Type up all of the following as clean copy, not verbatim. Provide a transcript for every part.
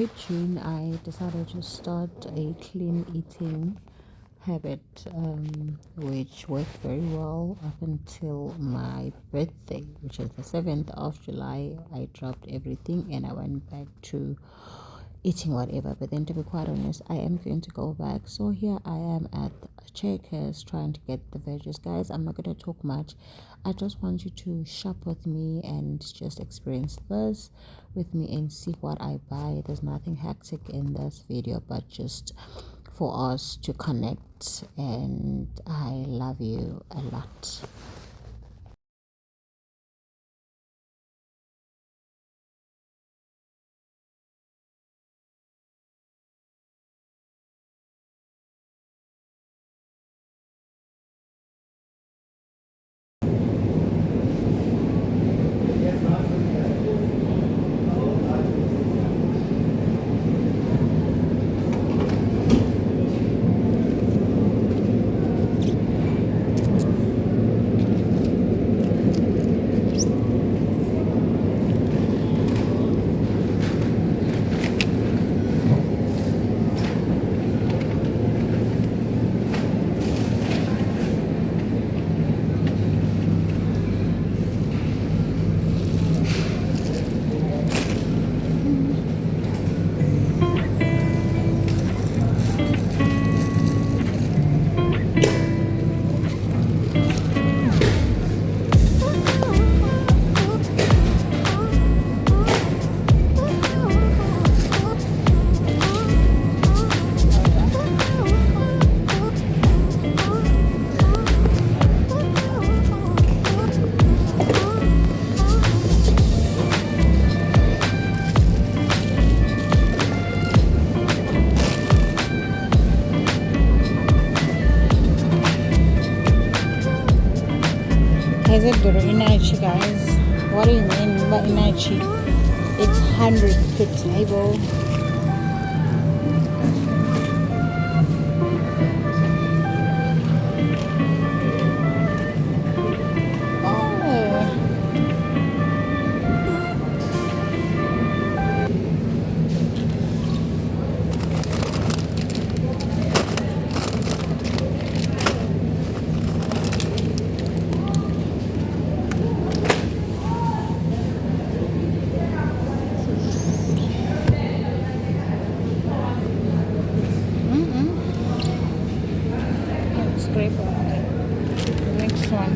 mid-June, I decided to start a clean eating habit, which worked very well up until my birthday, which is the 7th of July. I dropped everything and I went back to eating whatever. But then, to be quite honest, I am going to go back. So here I am at Checkers trying to get the veggies. Guys, I'm not going to talk much. I just want you to shop with me and just experience this with me and see what I buy. There's nothing hectic in this video, but just for us to connect, and I love you a lot. Is it the Inachi, guys? What do you mean by Inachi? It's 100 per table. Next one.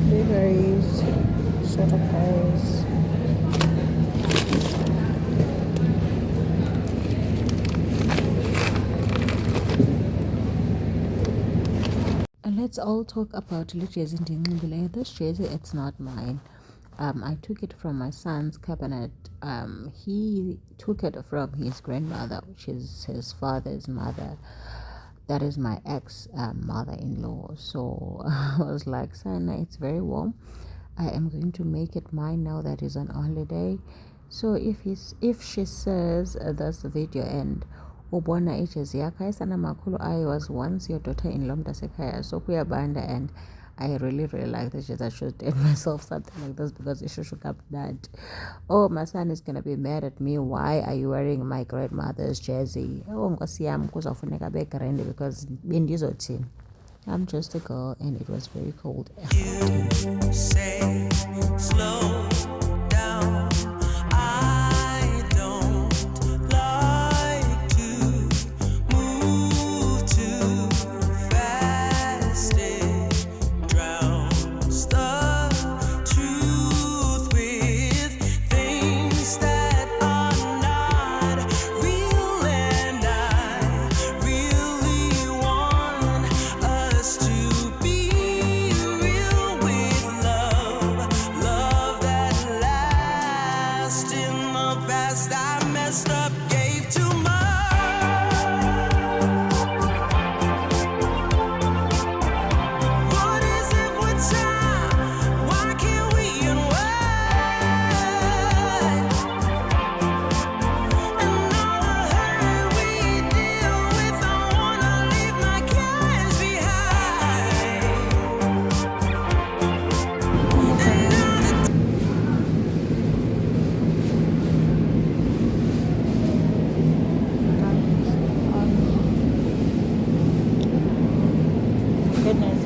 Blueberries, soda berries. And let's all talk about jersey. This jersey, it's not mine. I took it from my son's cabinet. He took it from his grandmother, which is his father's mother. That is my ex mother-in-law. So I was like, Sana, it's very warm. I am going to make it mine now that is on holiday. So if she says this video and ubona ijezi yakhe sana makhulu, I was once your daughter-in-law mntasekhaya, so kuyabanda, and I really like this. I should tell myself something like this because it should up that, oh, my son is gonna be mad at me. Why are you wearing my grandmother's jersey? Oh, because I'm just a girl and it was very cold. You say slow down. I don't like to move too fast. It drowns the truth with things that are not real, and I really want us to be real with love, love that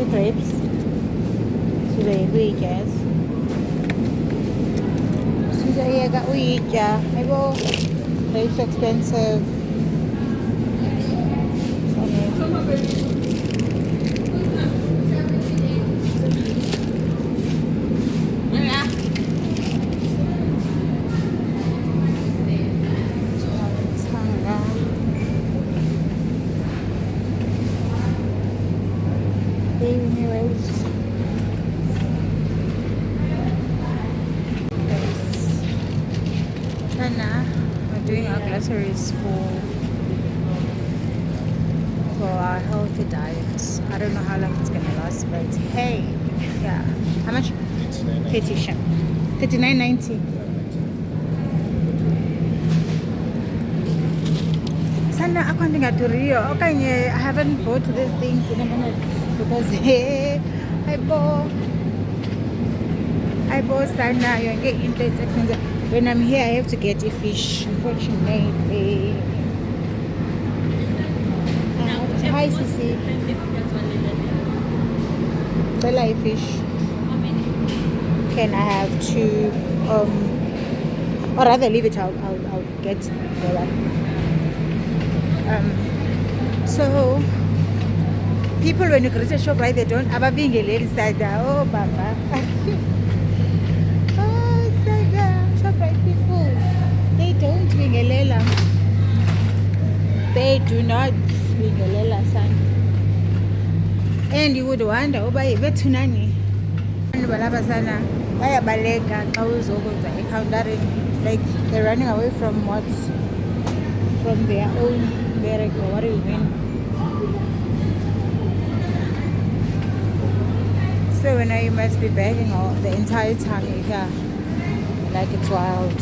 grapes. Sibeyikuyitya ezi. Sizoyeka uyitya. Yabo, grapes expensive. We're doing our groceries for our healthy diet. I don't know how long it's gonna last, but hey, yeah. How much? 39.90. Sana ako ndingaduriyo. Okay, I haven't bought this thing in a minute because I bought sana yonke into expensive. When I'm here, I have to get a fish. Unfortunately. Hi, Sissy. Bella fish. Can I have two? Or rather, leave it. I'll get the one. So people when you go to shop, right? They don't. Aba being a lady side. Oh, Baba. Oh, Sada. Shoprite people. They don't bingelela. They do not bingelela, son. And you would wonder, oh, by vetunani. Balaba sana. Baya balega. Encountering like they're running away from what? From their own barrack. What do you mean? So now you must be begging all the entire time you're here. Like it's wild.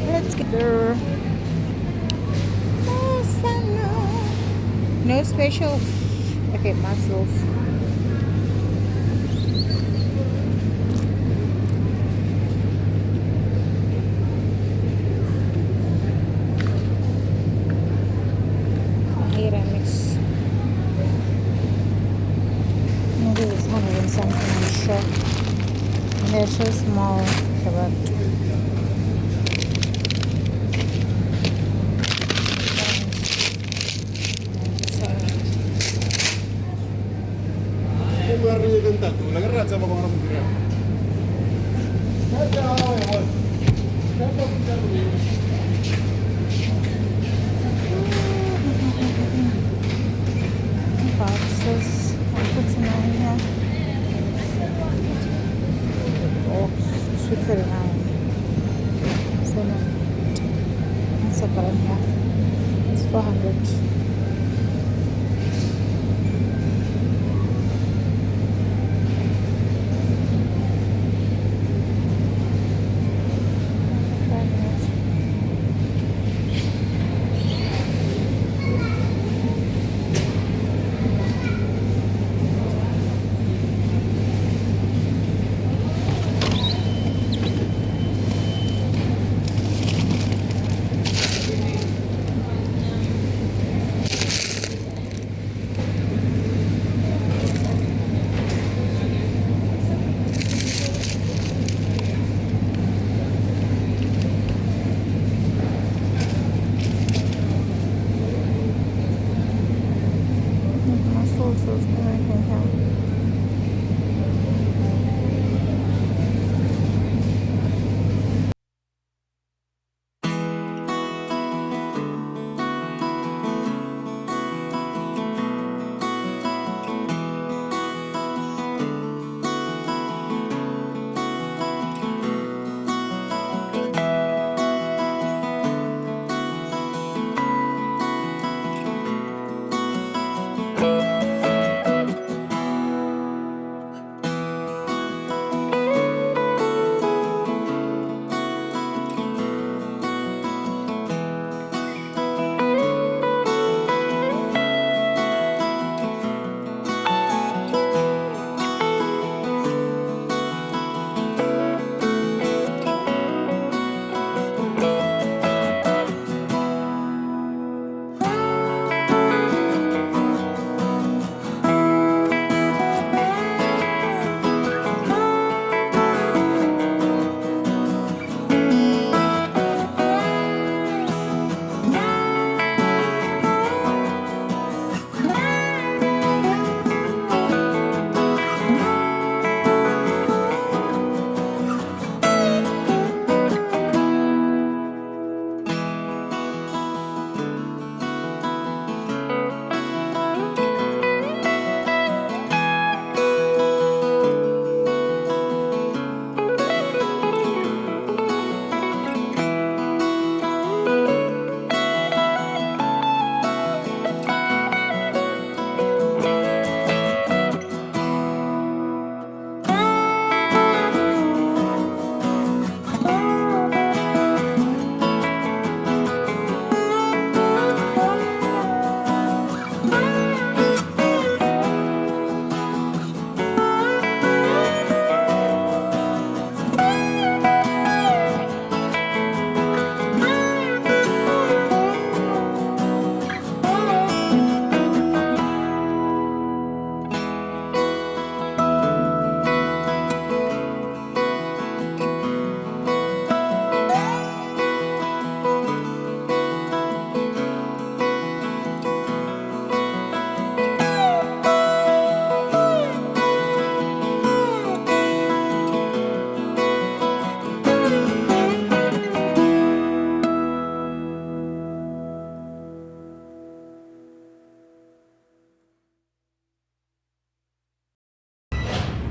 Let's get there. No special. Okay, mussels. Here I mix. Maybe it's 100 and something, I'm sure. And they're so small. Shabbat. Boxes. I'll put some in here. Oh, $2.39. So no. What's up in here? It's 400.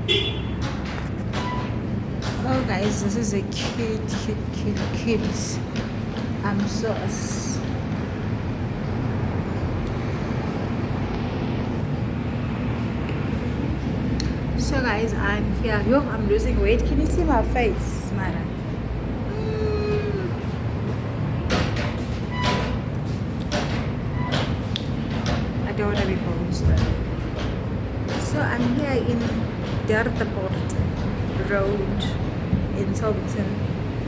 Oh guys, this is a cute sauce. So guys, I'm here. Yo, I'm losing weight. Can you see my face, man? I don't want to be posted. So I'm here in Derteport Road in Silverton,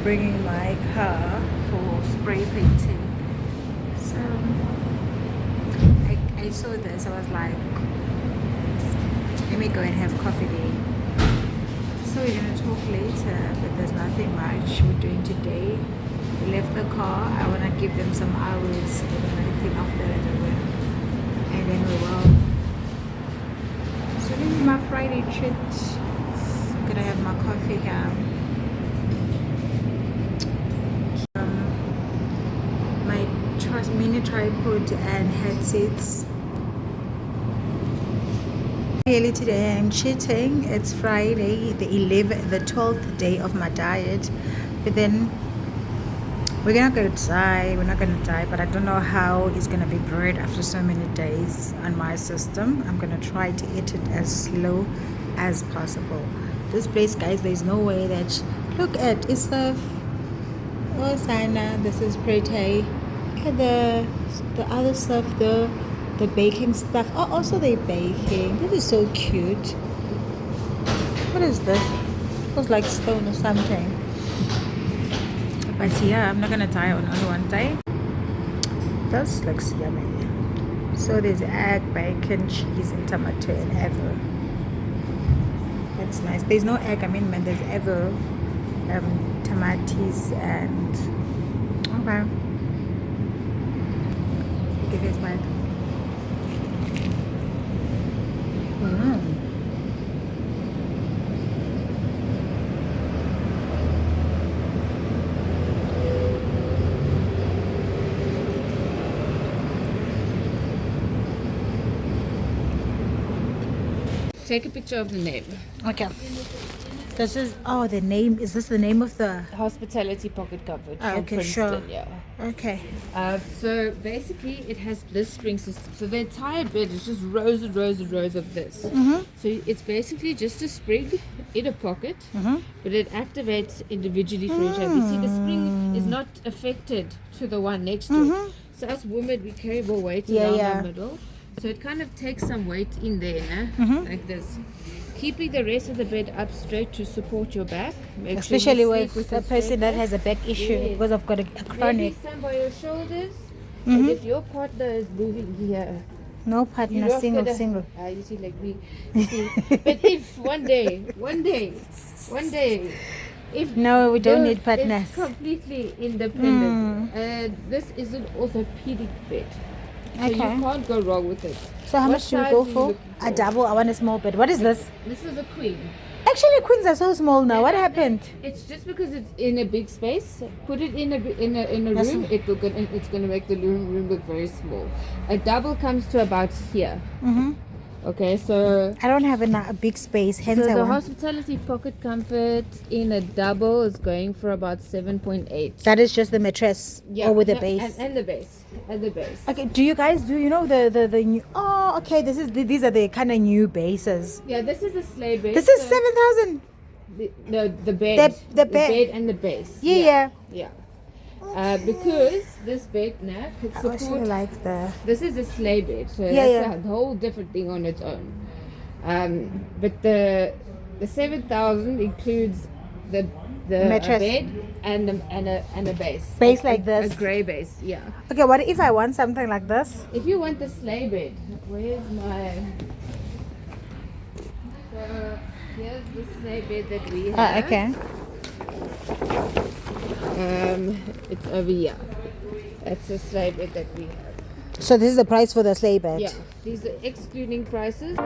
bringing my car for spray painting. So I saw this. I was like, let me go and have coffee there. So we're gonna talk later, but there's nothing much we're doing today. We left the car. I wanna give them some hours, and then I think after that I will. And then we will. So this is my Friday treat. Gonna have my coffee here. My mini tripod and headsets. Really today I'm cheating. It's Friday, the 12th day of my diet. But then we're not gonna die, but I don't know how it's gonna be bred after so many days on my system. I'm gonna try to eat it as slow as possible. This place, guys, there's no way that look at it's the Sana, this is pretty. Look at the other stuff, the baking stuff. Oh, also they baking. This is so cute. What is this? It looks like stone or something. But yeah, I'm not gonna die on only one day. This looks yummy. So there's egg, bacon, cheese, and tomato and ever. That's nice. There's no egg, man, there's ever tomatoes and okay. Give it back. Take a picture of the name. Okay. This is the name. Is this the name of the Hospitality pocket cupboard. Oh, from okay, Princeton, sure. Yeah. Okay. So basically, it has this spring system. So the entire bed is just rows and rows and rows of this. So it's basically just a spring in a pocket, but it activates individually for each other. You see, the spring is not affected to the one next to it. So as women, we carry more weight around the middle. So it kind of takes some weight in there, like this. Keeping the rest of the bed up straight to support your back. Especially with a person that has a back issue because I've got a chronic. Maybe stand by your shoulders. And if your partner is moving here, no partner, single. You see, like me. You see. But if one day, if no, we don't need partners. It's completely independent. This is an orthopedic bed. So you can't go wrong with it. So how much do we go for? A double. I want a small bed. What is this? This is a queen. Actually, queens are so small now. What happened? It's just because it's in a big space. Put it in a room. It's gonna make the room look very small. A double comes to about here. Okay, so I don't have a big space. Hence, so the hospitality pocket comfort in a double is going for about 7.8. That is just the mattress, or with the base, and the base, Okay, do you know the new? Oh, okay. These are the kind of new bases. Yeah, this is a sleigh base. This is 7,000. No, the bed. The bed and the base. Yeah. Because this bed now could I support. actually like This is a sleigh bed, so that's a whole different thing on its own. But the 7,000 includes the mattress, bed and a base. Base like this. A grey base, yeah. Okay, what if I want something like this? If you want the sleigh bed, where's my? So here's the sleigh bed that we have. Okay. It's over here. That's the sleigh bed that we have. So this is the price for the sleigh bed. Yeah, these are excluding prices.